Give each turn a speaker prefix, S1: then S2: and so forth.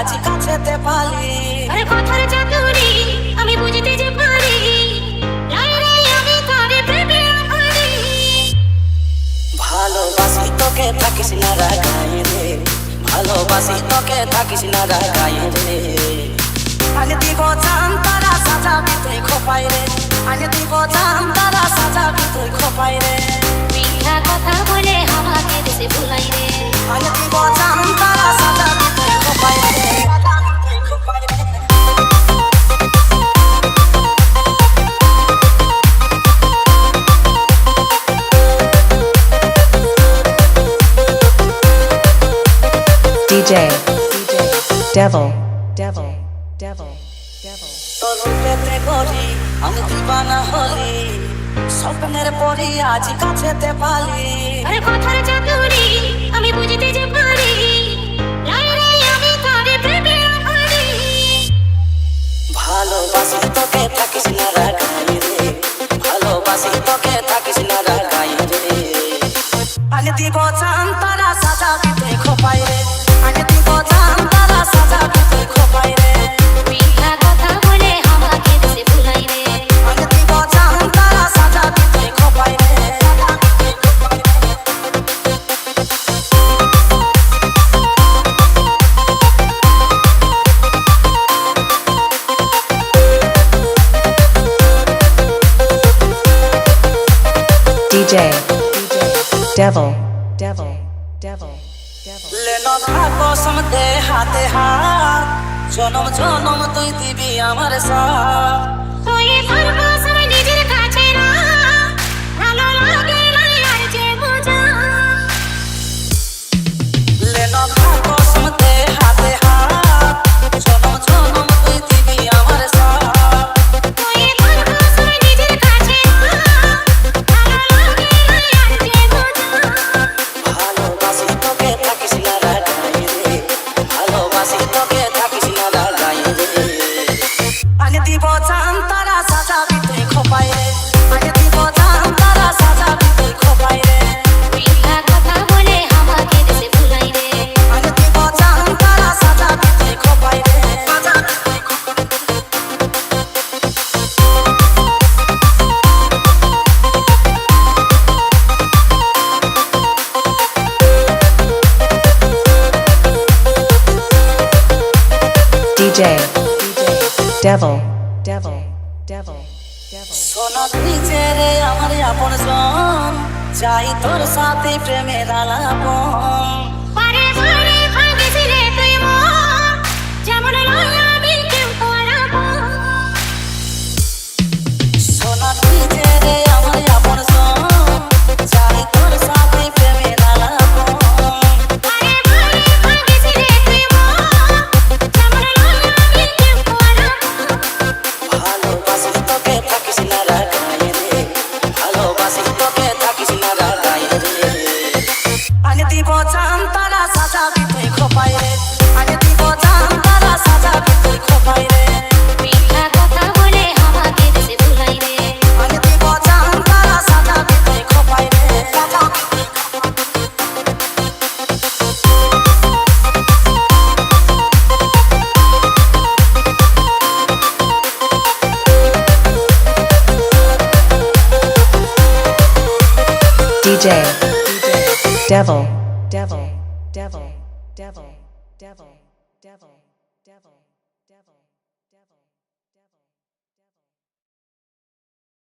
S1: আজ কাছেতে পালি
S2: আরে কথার চাতুরি আমি বুঝতে যে পারি লাই লাই আমি তারে প্রেমে পারি
S1: ভালোবাসি তোকে থাকিস না রাগাই রে ভালোবাসি তোকে থাকিস না রাগাই রে আনে দিব জান তারা সাজাবি তুই খোপাই রে আনে দিব জান তারা সাজাবি তুই খোপাই রে
S2: মিঠা কথা বলে আমাকে দেশে ভুলাই রে
S1: আনে দিব জান তারা সাজাবি তুই খোপাই রে খোপাই রে
S3: DJ Devil Devil Devil Devil
S1: তোর রূপেতে গড়ি আমি দিবানা হলি স্বপ্নের পরি আজ কাছেতে পালি
S2: আরে কথার চাতুরি আমি বুঝতে যে পারি লাই লাই আমি তারে প্রেমে পারি
S1: ভালোবাসি তোকে থাকিস না রাগাই রে ভালোবাসি তোকে থাকিস না রাগাই রে আনে দিব জান তারা সাজাবি তুই খোপাই রে আনে দিব জান তারা সাজাবি তুই খোপাই রে
S2: মিঠা কথা বলে আমাকে দেশে ভুলাই রে
S1: আনে দিব জান তারা সাজাবি তুই খোপাই রে
S3: DJ Devil Devil Devil Devil
S1: Lenoe থাকো সমতে হাতে হাত জনম জনম তুই দিবি আমার সাথ
S2: তুই পারবো সবাই নিজের কাছে না ভালো লাগে লাই আর যে মজা
S1: লেনো থাকো সমতে হাতে হাত জনম জনম তুই দিবি আমার সাথ
S2: তুই পারবো সবাই নিজের কাছে না ভালো লাগে লাই আর যে মজা
S1: ভালোবাসি তোকে থাকিস না রাগাই রে ভালোবাসি তোকে থাকিস না রাগাই রে আনে দিব জান তারা সাজাবি তুই খোপাই রে আনে দিব জান তারা সাজাবি তুই খোপাই রে
S2: মিঠা কথা বলে আমাকে দেশে ভুলাই রে
S1: আনে দিব জান তারা সাজাবি তুই খোপাই রে
S3: DJ Devil Devil Devil Devil
S1: শোনো তুই যে রে আমার আপন জন চাই তোর সাথে প্রেমের আলাপন
S2: পারে পারে ভাঙেছি রে তুই মন যেমন লয় আমি কেউ করাবো
S1: শোনো তুই যে রে আমার আপন জন চাই তোর সাথে প্রেমের আলাপন
S2: পারে পারে ভাঙেছি রে তুই মন যেমন লয় আমি কেউ করাবো
S1: ভালোবাসি তোকে থাকিস না রাগাই রে ভালোবাসি তোকে থাকিস না রাগাই রে আনে দিব জান তারা সাজাবি তুই খোপাই রে আনে দিব জান তারা সাজাবি তুই খোপাই রে
S2: মিঠা কথা বলে আমাকে দেশে ভুলাই রে
S1: আনে দিব জান তারা সাজাবি তুই খোপাই রে
S3: DJ Devil Devil Devil Devil Devil Devil Devil